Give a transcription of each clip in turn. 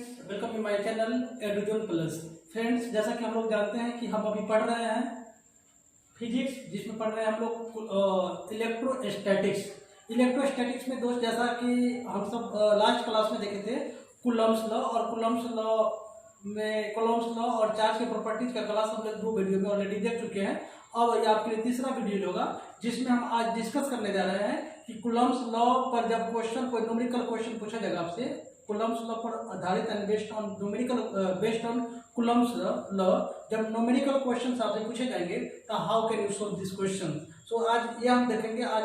Welcome to my channel एडुजन plus. Friends, जैसा कि हम लोग जानते हैं कि हम अभी पढ़ रहे हैं फिजिक्स, जिसमें पढ़ रहे हैं हम लोग इलेक्ट्रोस्टैटिक्स। इलेक्ट्रोस्टैटिक्स में दोस्त, जैसा कि हम सब लास्ट क्लास में देखे थे कूलम्ब्स लॉ, और कूलम्ब्स लॉ और चार्ज के प्रॉपर्टीज का क्लास हम लोग 2 वीडियो में ऑलरेडी देख चुके हैं। अब ये आपके लिए तीसरा वीडियो होगा, जिसमें हम आज डिस्कस करने जा रहे हैं कि कूलम्ब्स लॉ पर जब क्वेश्चन, कोई न्यूमेरिकल क्वेश्चन पूछा जाएगा आपसे कूलम्ब्स लॉ पर आधारित and based on Coulomb's law, जब न्यूमेरिकल क्वेश्चन आपसे पूछे जाएंगे तो how can you solve this question. So आज ये हम देखेंगे, आज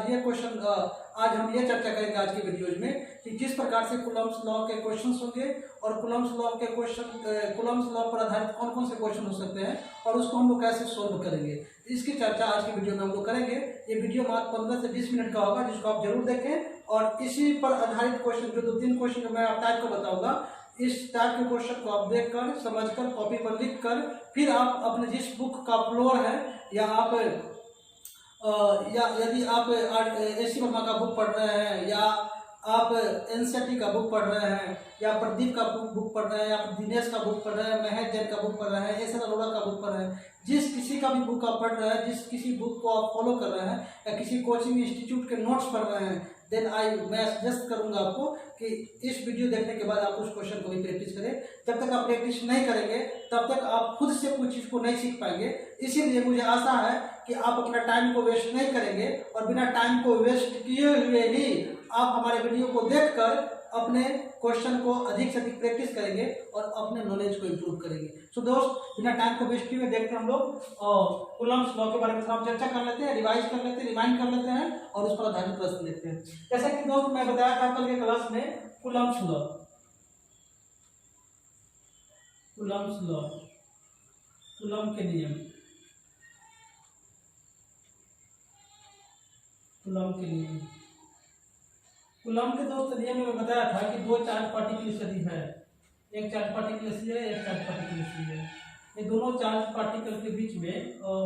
हम ये चर्चा करेंगे आज की वीडियोज में कि किस प्रकार से कूलम्ब्स लॉ के क्वेश्चंस होंगे और कूलम्ब्स लॉ पर आधारित कौन कौन से क्वेश्चन हो सकते हैं और उसको हम लोग कैसे सोल्व करेंगे। इसकी चर्चा आज की वीडियो में हम लोग करेंगे। ये वीडियो मात्र 15 से 20 मिनट का होगा, जिसको आप जरूर देखें और इसी पर आधारित क्वेश्चन, जो 2-3 क्वेश्चन जो मैं आप टाइप को बताऊंगा, इस टाइप के क्वेश्चन को आप देखकर, समझकर, कॉपी पर लिखकर, फिर आप अपने जिस बुक का फ्लोर है या यदि आप एसी वर्मा का बुक पढ़ रहे हैं, या आप एनसीईआरटी का बुक पढ़ रहे हैं, या प्रदीप का बुक पढ़ रहे हैं, या दिनेश का बुक पढ़ रहे हैं, महेश जैन का बुक पढ़ रहे हैं, एस अरोड़ा का बुक पढ़ रहे हैं, जिस किसी का भी बुक आप पढ़ रहे हैं, जिस किसी बुक को आप फॉलो कर रहे हैं या किसी कोचिंग इंस्टीट्यूट के नोट्स पढ़ रहे हैं, देन मैं सजेस्ट करूंगा आपको कि इस वीडियो देखने के बाद आप उस क्वेश्चन को भी प्रैक्टिस करें। जब तक आप प्रैक्टिस नहीं करेंगे तब तक आप खुद से कुछ चीज़ को नहीं सीख पाएंगे। इसीलिए मुझे आशा है कि आप अपना टाइम को वेस्ट नहीं करेंगे और बिना टाइम को वेस्ट किए हुए ही आप हमारे वीडियो को देखकर अपने क्वेश्चन को अधिक से अधिक प्रैक्टिस करेंगे और अपने नॉलेज को इम्प्रूव करेंगे। सो दोस्त, बिना टाइम को वेस्ट किए हुए देखते हैं हम लोग कूलम्ब्स लॉ के बारे में थोड़ा चर्चा कर लेते हैं, रिवाइज कर लेते हैं, रिमाइंड कर लेते हैं और उस पर आधारित प्रश्न देखते हैं। जैसा कि दोस्त मैं बताया था कल के क्लास में, कूलम्ब्स लॉ, कूलम्ब के नियम, कूलम्ब के दोस्त नियम में बताया था कि 2 चार्ज पार्टिकल्स यदि है, एक चार्ज पार्टिकल है, एक चार्ज पार्टिकल है, ये दोनों चार्ज पार्टिकल के बीच में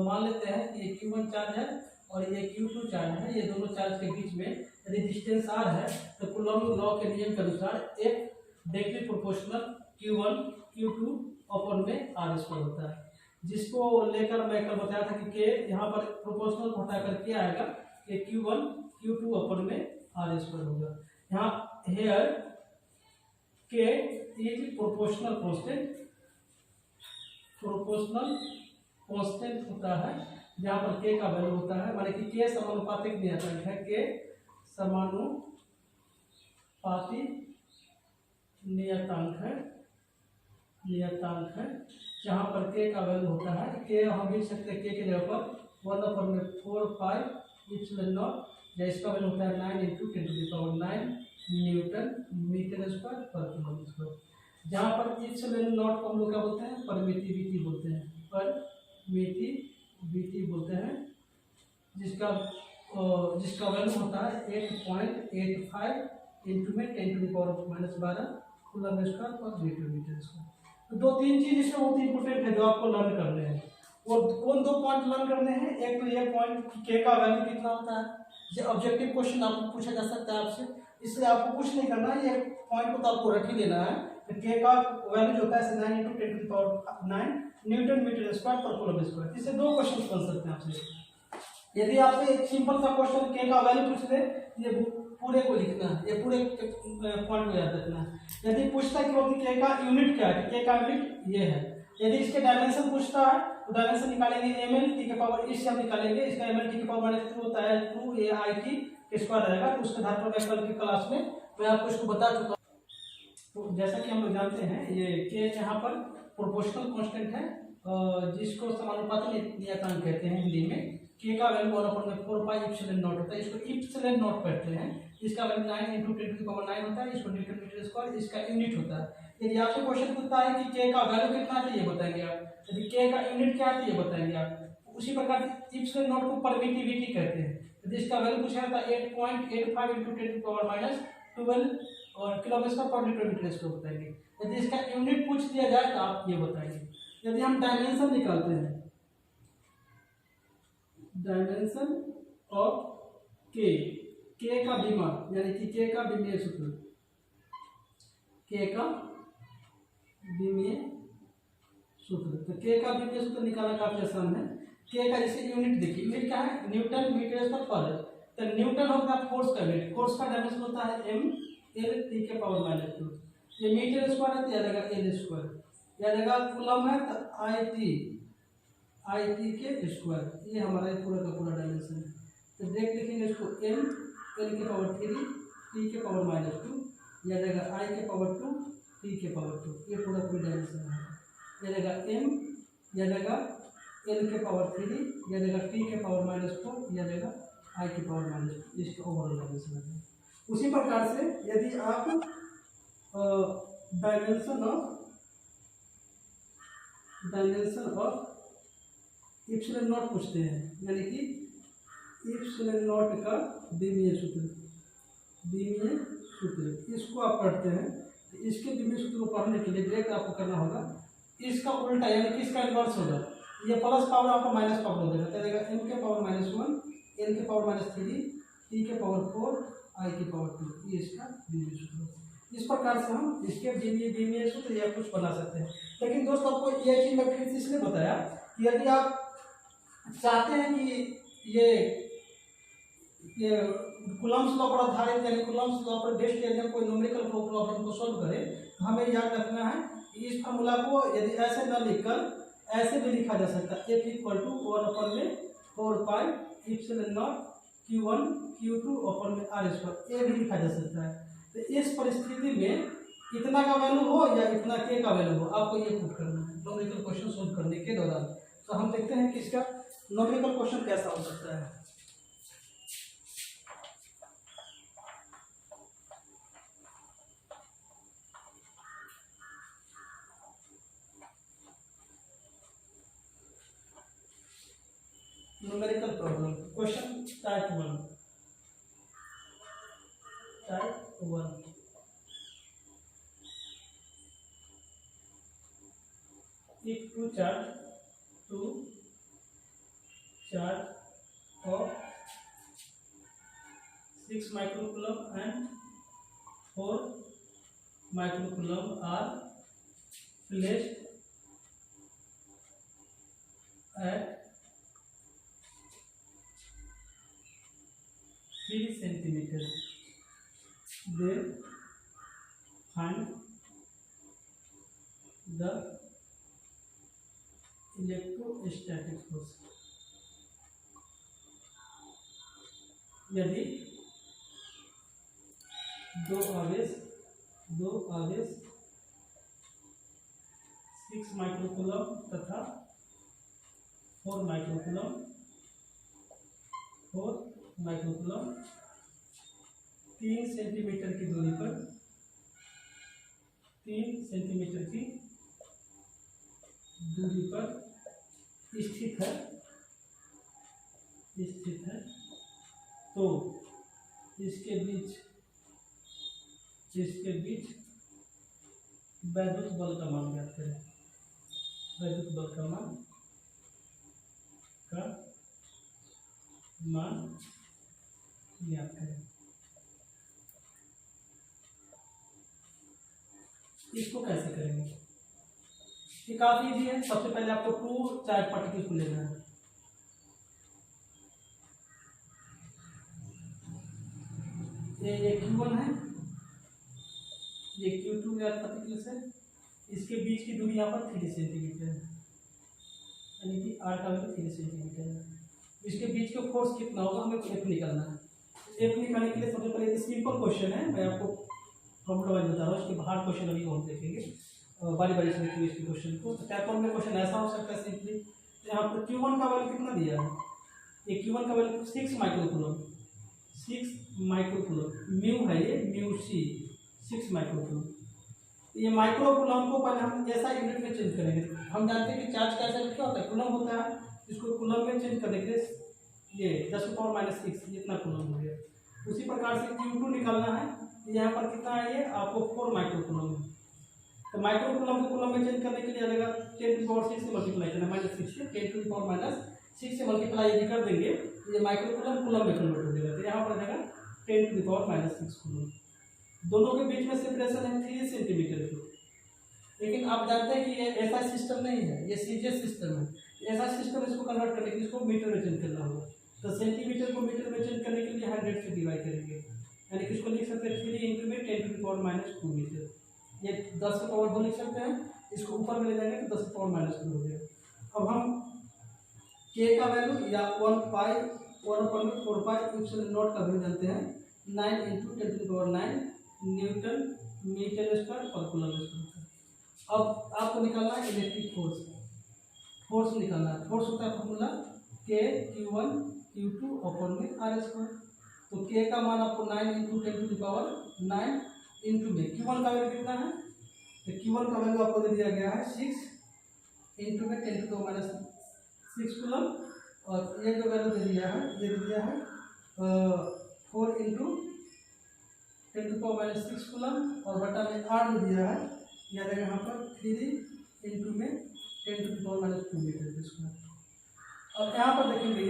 मान लेते हैं कि ये Q1 चार्ज है और ये Q2 चार्ज है। ये दोनों चार्ज के बीच में यदि डिस्टेंस r है तो कूलम्ब लॉ के नियम के अनुसार एक डायरेक्टली प्रोपोर्शनल Q1 Q2 अपन में r स्क्वायर होता है, जिसको लेकर मैं कल बताया था कि k यहाँ पर प्रोपोर्शनल हटाकर क्या आएगा, ये Q1 Q2 अपन में r स्क्वायर होगा। यहाँ here k is proportional constant होता है, जहाँ पर k का वैल्यू होता है, माने कि k समानुपातिक नियतांक है, k समानुपातिक नियतांक है, जहाँ पर k का वैल्यू होता है, k हम लिख सकते हैं k के जगह पर 1/4 पाई इप्सिलॉन नॉट, या इसका वैल्यू होता है 9 × 10⁹ न्यूटन मीटर स्क्वायर पर कूलम्ब स्क्वायर, जहाँ पर इप्सिलॉन नॉट को हम लोग क्या बोलते हैं, परमिटिविटी बोलते हैं, जिसका वैल्यू होता है 8.85 × 10⁻⁻12 कूलम्ब स्क्वायर पर मीटर स्क्वायर। तो 2-3 चीज इसमें बहुत इंपॉर्टेंट है जो आपको लर्न करने हैं। और कौन 2 पॉइंट लर्न करने हैं? एक तो ये पॉइंट के का वैल्यू कितना होता है, ये ऑब्जेक्टिव क्वेश्चन आपको पूछा जा सकता है आपसे, इसलिए आपको कुछ नहीं करना है, ये पॉइंट को तो आपको रख ही लेना है। तो के का वैल्यू जो होता है 9 × 10⁹ न्यूटन मीटर स्क्वायर पर कूलम्ब स्क्वायर। इससे 2 क्वेश्चन बन सकते हैं आपसे। यदि आपसे एक सिंपल सा क्वेश्चन के का वैल्यू पूछ ले, ये पूरे को लिखना है, ये पूरे पॉइंट को याद रखना है। यदि पूछता है कि के का यूनिट क्या है, के का यूनिट ये है। यदि इसके डायमेंशन पूछता है तो डायमेंशन निकालेंगे ml t के पावर, इससे हम निकालेंगे इसका ml t के पावर -2 होता है 2 के स्क्वायर रहेगा। तो उसके आधार पर मैं कल की क्लास में मैं आपको इसको बता चुका हूँ। तो जैसा कि हम लोग जानते हैं, ये k यहाँ पर प्रोपोर्शनल कांस्टेंट है, जिसको समानुपातिक नियतांक कहते हैं हिंदी में। k का वैल्यू 1/4 पाई इप्सिलॉन नॉट होता है, इसको इप्सिलॉन नॉट कहते हैं। इसका वैल्यू 9 × 10⁻9 होता है, इसको न्यूटन मीटर स्क्वायर इसका यूनिट होता है। यदि आपसे क्वेश्चन पूछता है कि k का वैल्यू कितना है, ये बताएंगे आप। यदि k का यूनिट क्या है, ये बताएंगे आप। उसी प्रकार इप्सिलॉन नॉट को परमिटिविटी कहते हैं। यदि इसका वैल्यू पूछा था 8.85 × 10⁻12 और कूलम्ब स्क्वायर पर मीटर स्क्वायर बताएंगे। यदि इसका यूनिट पूछ दिया जाए तो आप ये बताएंगे। यदि हम डायमेंशन निकालते हैं, डायमेंशन ऑफ के का विमा, यानी कि के का विमेय सूत्र, के का बीमीय सूत्र। तो के का बीमीय सूत्र निकालना काफी आसान है। के का जैसे यूनिट देखिए, यूनिट क्या है, न्यूटन मीटर पर। तो न्यूटन होता है फोर्स का यूनिट, फोर्स का डायमेंशन होता है एम एल टी के पावर -2। ये मीटर स्क्वायर है तो याद रहेगा एल स्क्वायर। याद रहेगा कूलम है तो आई टी के स्क्वायर। ये हमारा पूरा का पूरा डायमेंशन है। तो डायरेक्ट लिखेंगे इसको एम एल के पावर 3 टी के पावर -2, याद रहेगा आई के पावर 2 टी के पावर 2। ये पूरा पूरी डायमेंशन है। याद रहेगा एम, याद रहेगा एल के पावर 3, याद रहेगा टी के पावर -4, याद रहेगा आई के पावर -2। इसका ओवरऑल डायमेंशन है। उसी प्रकार से यदि आप डायमेंशन ऑफ इप्सिलॉन नॉट पूछते हैं, यानी कि इप्सिलॉन नॉट का बीमीय सूत्र इसको आप पढ़ते हैं। तो इसके बीमीय सूत्र को पढ़ने के लिए डायरेक्ट आपको करना होगा इसका उल्टा, यानी कि इसका इन्वर्स होगा। ये प्लस पावर आपको माइनस पावर हो जाएगा, तो एम के पावर -1 एल के पावर -3 टी के पावर 4 आई के पावर 2। ये इसका बीमीय सूत्र। इस प्रकार से हम इसके बीमीय सूत्र या कुछ बना सकते हैं। लेकिन दोस्तों आपको ये चीज मैं फिर इसलिए बताया कि यदि आप चाहते हैं कि ये कूलम्स लॉ पर आधारित यानी कूलम्स लॉ पर बेस्ड यदि हम कोई न्यूमेरिकल प्रॉब्लम को सॉल्व करें, तो हमें याद रखना है कि इस फार्मूला को यदि ऐसे न लिखकर ऐसे भी लिखा जा सकता है, F = 1/4 pi epsilon not Q1 Q2 r², ये भी लिखा जा सकता है। तो इस परिस्थिति में इतना का वैल्यू हो या इतना के का वैल्यू हो, आपको ये पुट करना है न्यूमेरिकल क्वेश्चन सॉल्व करने के दौरान। तो हम देखते हैं कि इसका न्यूमेरिकल क्वेश्चन कैसा हो सकता है। Numerical problem question type 1। If two charge of 6 microcoulomb and 4 microcoulomb are placed at 3 centimeter, then find the electrostatic force. यदि दो आवेश 6 माइक्रोकूलम तथा 4 माइक्रोकूलम 3 सेंटीमीटर की दूरी पर 3 सेंटीमीटर की दूरी पर स्थित है, तो इसके बीच वैद्युत बल का मान ज्ञात करें। वैद्युत बल का मान ज्ञात करें। इसको कैसे करेंगे, ये काफी इजी है। सबसे पहले आपको 2 चार्ज पार्टिकल्स को लेना है। ये Q1 है, ये Q2 चार्ज पार्टिकल्स है। इसके बीच की दूरी यहाँ पर 3 सेंटीमीटर है, यानी कि R का वैल्यू 3 सेंटीमीटर है। इसके बीच का फोर्स कितना होगा, हमें F निकालना है। F निकालने के लिए सबसे पहले सिंपल क्वेश्चन है, मैं आपको फॉर्मूला वाइज बता रहा हूँ। इसके बाहर क्वेश्चन अभी हम देखेंगे बारी से देखिए इसके क्वेश्चन को। तो टाइप 1 में क्वेश्चन ऐसा हो सकता है सिंपली, यहाँ पर Q1 का वैल्यू कितना दिया है, ये Q1 का वैल्यू 6 माइक्रोकूलम म्यू है, ये म्यू सी 6 माइक्रोकूलम। ये माइक्रोकूलम को पहले हम ऐसा यूनिट में चेंज करेंगे। हम जानते हैं कि चार्ज कैसा क्या होता है, कूलम होता है। इसको कूलम में चेंज करने के लिए ये 10⁻⁻6 इतना कूलम हो गया। उसी प्रकार से Q2 निकालना है, यहाँ पर कितना है, ये आपको 4 माइक्रोकूलम है। तो माइक्रोकूलम को कूलम में चेंज करने के लिए आएगा 10⁻6 से मल्टीप्लाई करना, -6 से 10⁻6 से मल्टीप्लाई यदि कर देंगे तो ये माइक्रोकूलम कूलम में कन्वर्ट हो जाएगा। तो यहाँ पर आएगा 10⁻6 कूलम। दोनों के बीच में सेपरेशन है 3 सेंटीमीटर की। लेकिन आप जानते हैं कि ये ऐसा सिस्टम नहीं है, ये सीजीएस सिस्टम है। ऐसा सिस्टम इसको कन्वर्ट करने के लिए इसको मीटर में चेंज करना होगा। तो सेंटीमीटर को मीटर में चेंज करने के लिए 100 से डिवाइड करेंगे, यानी कि इसको लिख सकते हैं 3 इंटू में 10⁻² मीटर। ये 10 का पावर 2 लिख सकते हैं, इसको ऊपर में ले जाएंगे तो 10 का पावर -2 हो जाएगा। अब हम के का वैल्यू या 1/4 नॉट का वैल्यू जानते हैं 9 × 10⁹ न्यूटन मीटर स्क्वायर पर कूलम स्क्वायर। अब आपको निकालना है इलेक्ट्रिक फोर्स निकालना है। फोर्स होता है फॉर्मूला के Q1 Q2 अपॉन में R²। तो के का मान आपको 9 × 10⁹ इंटू में Q1 का वैल्यू कितना है, तो Q1 का वैल्यू आपको दे दिया गया है 6 इंटू में 10⁻6 कूलम, और ये जो वैल्यू दे दिया है ये दे दिया है 4 इंटू 10⁻6 कूलम, और बटा में 8 दे दिया है, याद है यहाँ पर 3 इंटू में 10⁻² मीटर स्क्वायर। अब यहाँ पर देखेंगे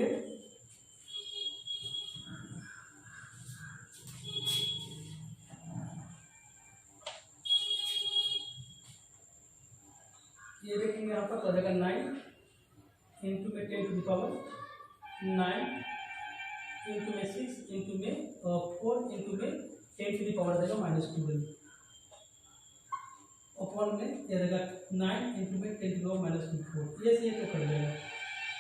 ये देखेंगे यहाँ पर तो रहेगा 9 इंटू में 10⁻9 इंटू में 6 इंटू में 4 इंटू में 10⁻देगा -12 अपॉन में ये रहेगा 9 इंटू में 10⁻²। ये से ये कट जाएगा।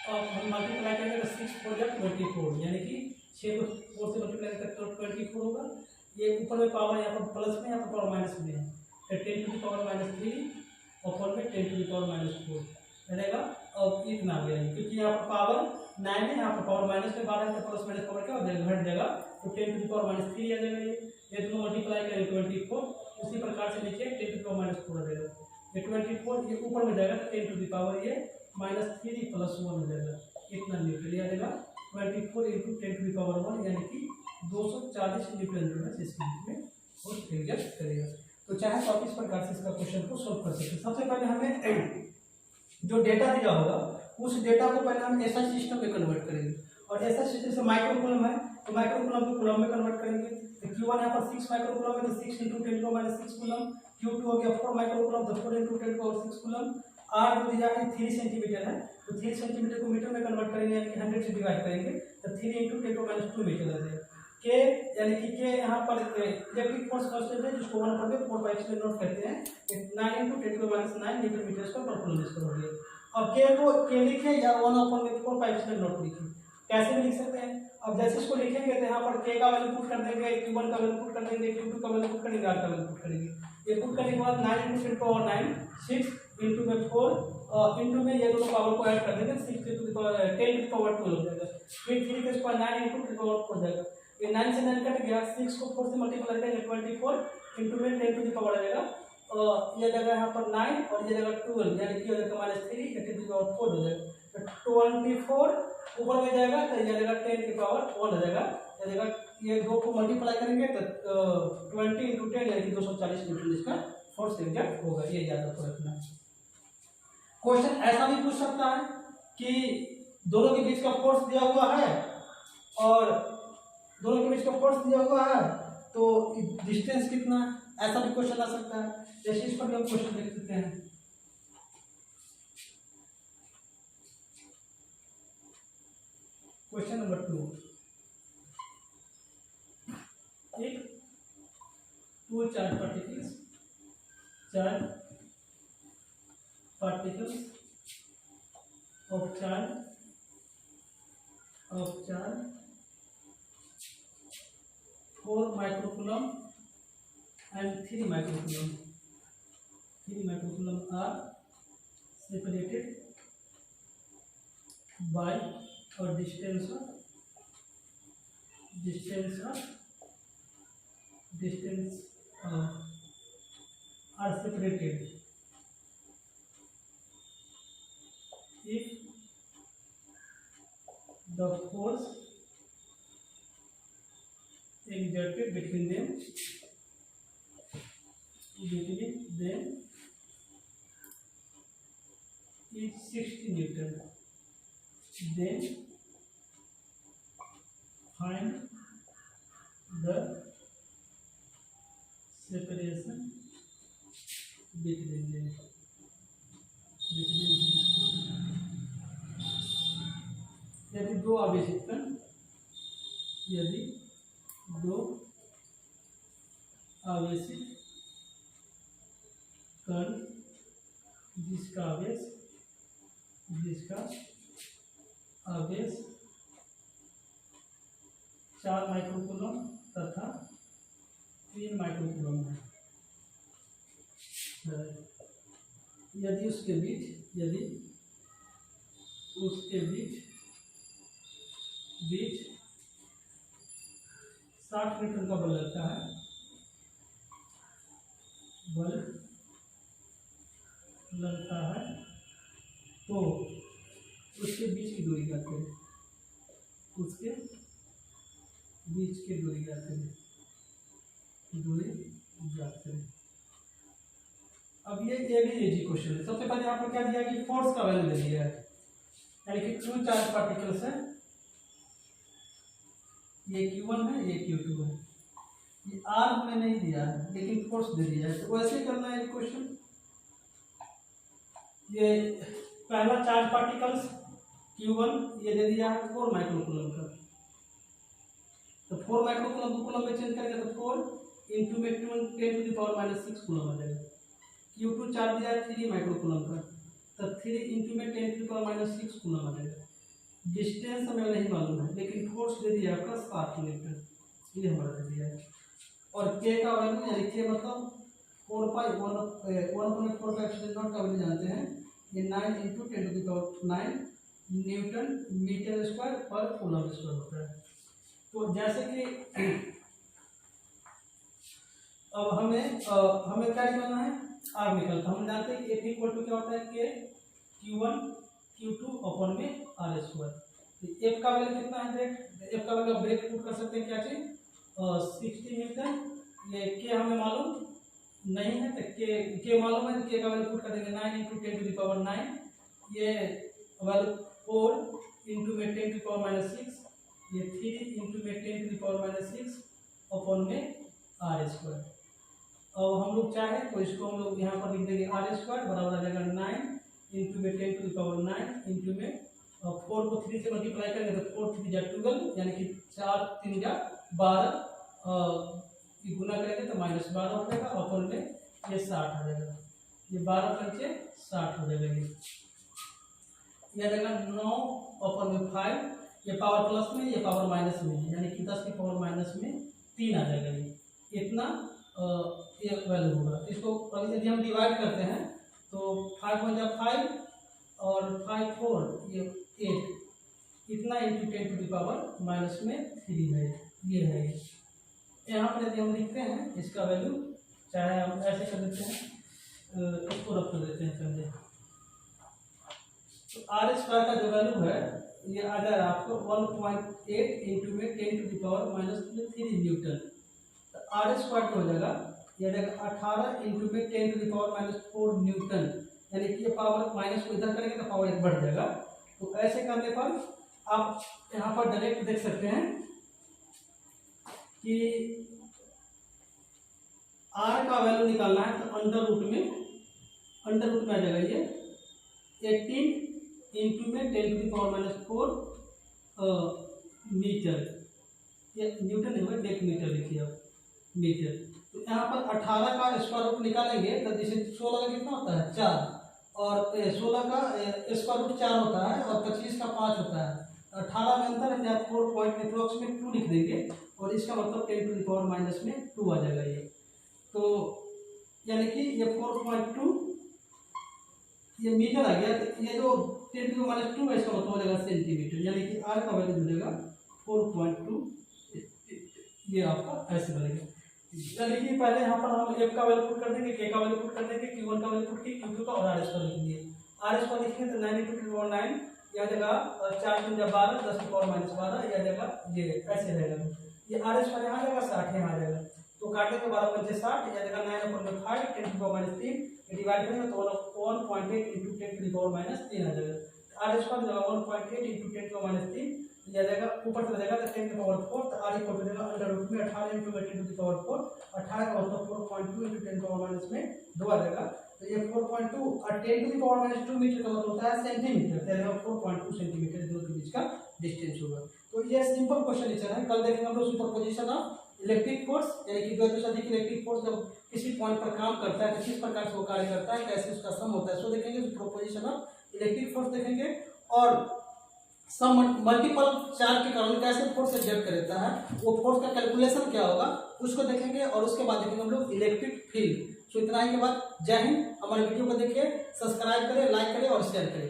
अब हम मल्टीप्लाई करेंगे तो 6 4 जा 24, यानी कि 6 को 4 से मल्टीप्लाई करें तो 24 होगा। ये ऊपर में पावर यहाँ पर प्लस में, यहाँ पर पावर माइनस में है, तो 10⁻³ अपॉन में 10⁻⁴ रहेगा। अब इतना आ गया क्योंकि यहाँ पर पावर 9 है, यहाँ पर पावर माइनस में 12 है, तो प्लस माइनस पावर क्या हो जाएगा, घट जाएगा, तो 10⁻³ आ जाएगा। ये दोनों मल्टीप्लाई करें 24, उसी प्रकार से नीचे 10⁻⁴ आ जाएगा। ये 24 ये ऊपर में जाएगा तो 10⁻³ ये -3 + 1 हो जाएगा, इतना न्यूटन आ जाएगा। 24 × 10⁻⁴ यानी कि 240 न्यूटन जो है इसके बीच में वो एग्जैक्ट करेगा। तो चाहे तो आप इस प्रकार से इसका क्वेश्चन को सोल्व कर सकते हैं। सबसे पहले हमें जो डेटा दिया होगा उस डेटा को पहले हम ऐसा सिस्टम में कन्वर्ट करेंगे, और ऐसा सिस्टम जैसे माइक्रो कूलम है तो माइक्रो कूलम को कूलम में कन्वर्ट करेंगे। तो Q1 यहाँ पर 6 माइक्रो कूलम है तो 6 × 10⁻6 कूलम। Q2 हो गया 4 माइक्रो कूलम तो 4 × 10⁻6 कूलम। R जो दिया है 3 सेंटीमीटर है तो 3 सेंटीमीटर को मीटर में कन्वर्ट करेंगे, यानी कि 100 से डिवाइड करेंगे तो 3 × 10⁻² मीटर आ जाएगा। के यानी कि के यहाँ पर इलेक्ट्रिक फोर्स कांस्टेंट है जिसको 1/4 नोट करते हैं, 9 × 10⁻9 न्यूटन मीटर पर कूलम स्क्वायर हो गया। अब के को के लिखे या 1/4 नोट लिखे, कैसे भी लिख सकते हैं। अब जैसे इसको लिखेंगे तो यहाँ पर के का वैल्यू पुट कर देंगे, Q1 का वैल्यू पुट कर देंगे, Q2 का वैल्यू पुट करेंगे, R का वैल्यू पुट करेंगे। ये पुट करने के बाद 9 × 10⁻9 6 इंटू में 4 इंटू में ये दोनों पावर को ऐड कर देंगे, 6 × 10⁻² हो जाएगा। फिर 3 के स्क्वायर 9 × 10⁻4 हो जाएगा। ये 9 से 9 कट गया, 6 को 4 से मल्टीप्लाई करेंगे 24 इंटू में 10⁻⁴ आ जाएगा। ये जगह यहाँ पर 9 और ये जगह 12, यानी कि हो जाएगा -3 10⁻4 हो जाएगा। तो 24 ऊपर में जाएगा तो ये जगह 10⁻1 हो जाएगा। ये जगह ये दो को मल्टीप्लाई करेंगे तो 20 × 10 यानी कि 240 न्यूटन इसका फोर्स एग्जैक्ट होगा। ये याद आपको रखना है। क्वेश्चन ऐसा भी पूछ सकता है कि दोनों के बीच का फोर्स दिया हुआ है और दोनों के बीच का फोर्स दिया हुआ है तो डिस्टेंस कितना है, ऐसा भी क्वेश्चन आ सकता है। जैसे इस पर भी हम क्वेश्चन देख सकते हैं। क्वेश्चन नंबर 2, एक 2 charge particles of charge 4 microcoulomb and 3 microcoulomb are separated by a distance are separated if the force exerted between them is 60 Newton. Then find the separation लिख देंगे, यदि दो आवेशित कण, यदि दो आवेशित कण जिसका आवेश 4 माइक्रोकूलम तथा 3 माइक्रोकूलम है, यदि उसके बीच 60 न्यूटन का बल लगता है, तो उसके बीच की दूरी ज्ञात करें, अब ये भी इजी क्वेश्चन है। सबसे पहले आपको क्या दिया कि फोर्स का वैल्यू दे दिया है, यानी कि 2 चार्ज पार्टिकल्स है, ये Q1 है, ये Q2 है, ये R में नहीं दिया है लेकिन फोर्स दे दिया है। तो वैसे करना है क्वेश्चन। ये पहला चार्ज पार्टिकल्स Q1 ये दे दिया है 4 माइक्रोकूलम का, तो 4 माइक्रोकूलम को कूलम में चेंज करेंगे तो 4 इंटू में 10⁻⁻6 कूलम आ जाएगा। Q2 चार्ज दिया है 3 माइक्रोकूलम का, तो 3 इंटू में 10⁻⁻6 कूलम आ जाएगा। डिस्टेंस हमें नहीं मालूम है लेकिन फोर्स दे दिया आपका 7 न्यूटन, ये हमारा दे दिया है। और K का वैल्यू यानी K मतलब 4π/1/4 का एक्सीलरेशन का वैल्यू जानते हैं, ये 9 × 10⁹ न्यूटन मीटर स्क्वायर पर कूलम स्क्वायर होता है। तो जैसे कि अब हमें क्या निकालना है, R निकालना। हम जानते हैं कि F इक्वल टू क्या होता है, K Q1 Q2 अपॉन में R²। F का वैल्यू कितना है देख, F का वैल्यू ब्रेक पुट कर सकते हैं क्या चीज 60 न्यूटन। ये K हमें मालूम नहीं है तो K मालूम है तो K का वैल्यू पुट कर देंगे 9 × 10⁹ ये वैल्यू 4 इंटू में 10⁻⁻6, ये 3 इंटू में 10⁻⁻6 अपॉन में R²। अब हम लोग चाहे तो इसको हम लोग यहाँ पर लिख देंगे R² बराबर आ जाएगा 9 इंटू में 10⁹ इंटू में 4 को 3 से मल्टीप्लाई करेंगे तो 4 3 जा 12, यानी कि 4 3 जा 12, गुना करेंगे तो -12 हो जाएगा, अपॉन में ये 60 आ जाएगा, ये 12 पंचे 60 हो जाएगा। ये आ जाएगा 9 अपॉन में 5, ये पावर प्लस में ये पावर माइनस में, यानी कि 10 की पावर माइनस में 3 आ जाएगा। ये इतना ये वैल्यू होगा। इसको यदि हम डिवाइड करते हैं तो 5 × 5 और 5 4 ये 8, इतना इंटू 10⁻⁻3 है, ये है। यहाँ पर यदि हम लिखते हैं इसका वैल्यू, चाहे हम ऐसे कर देते हैं, इसको रख कर देते हैं समझे, तो R² का जो वैल्यू है ये आ जाएगा आपको 1.8 इंटू में 10⁻⁻3 न्यूटन। तो R² क्या हो जाएगा, ये आ जाएगा 18 इंटू में 10⁻⁴ न्यूटन, यानी कि ये पावर माइनस को इधर करेंगे तो पावर 1 बढ़ जाएगा। तो ऐसे करने पर आप यहाँ पर डायरेक्ट देख सकते हैं कि R का वैल्यू निकालना है तो अंडर रूट में आ जाएगा ये 18 इंटू में 10⁻⁴ मीटर, ये न्यूटन है, डेसीमीटर लिखिए आप, मीटर। तो यहाँ पर 18 का स्क्वायर रूट निकालेंगे तो जैसे 16 का कितना होता है 4, और 16 का स्क्वायर रूट 4 होता है और 25 का 5 होता है। 18 में अंतर है, 4 पॉइंट अप्रोक्सीमेट 2 लिख देंगे और इसका मतलब 10⁻⁻2 आ जाएगा ये। तो यानी कि ये 4.2 ये मीटर आ गया, तो ये जो 10⁻2 है इसका मतलब हो जाएगा सेंटीमीटर, यानी कि R का वैल्यू मिलेगा 4.2, ये आपका ऐसे बनेगा। यानी कि पहले यहाँ पर हम F का वैल्यू पुट कर देंगे, K का वैल्यू पुट कर देंगे, Q1 का वैल्यू पुट किए, Q2 का और R² लिख दिए। R² लिखेंगे तो 9 × 10⁻9 यह जगह 4 × 12 10⁻⁻12 यह जगह ये ऐसे रहेगा। ये R² यहाँ आ जाएगा, 60 यहाँ आ जाएगा, तो काटने के 12 पंचे 60, यह जगह 9/5 10⁻3 डिवाइड करेंगे तो 1.8 इंटू 10⁻3 आ जाएगा। R² जगह 1.8 इंटू 10⁻3 यह जगह ऊपर चला जाएगा तो 10⁴, तो R इक्वल टू जाएगा अंडर रूट में 18 इंटू 10⁴, 18 का मतलब 4.2 इंटू 10⁻2 आ जाएगा। तो तो ये 4.2 और 10⁻²⁻² मीटर का मतलब होता है सेंटीमीटर, तो 4.2 सेंटीमीटर दोनों के बीच का डिस्टेंस होगा। तो ये सिंपल क्वेश्चन नेचर है। कल देखेंगे हम लोग सुपरपोजिशन ऑफ इलेक्ट्रिक फोर्स, यानी कि दो से अधिक इलेक्ट्रिक फोर्स जब किसी पॉइंट पर काम करता है तो किस प्रकार से वो कार्य करता है, कैसे उसका सम होता है, सो देखेंगे सुपरपोजिशन ऑफ इलेक्ट्रिक फोर्स देखेंगे। और सम मल्टीपल चार्ज के कारण कैसे फोर्स एग्जर्ट करता है, वो फोर्स का कैलकुलेशन क्या होगा उसको देखेंगे। और उसके बाद देखेंगे हम लोग इलेक्ट्रिक फील्ड। सो इतना ही के बाद जय हिंद। हमारे वीडियो को देखिए, सब्सक्राइब करें, लाइक करें और शेयर करें।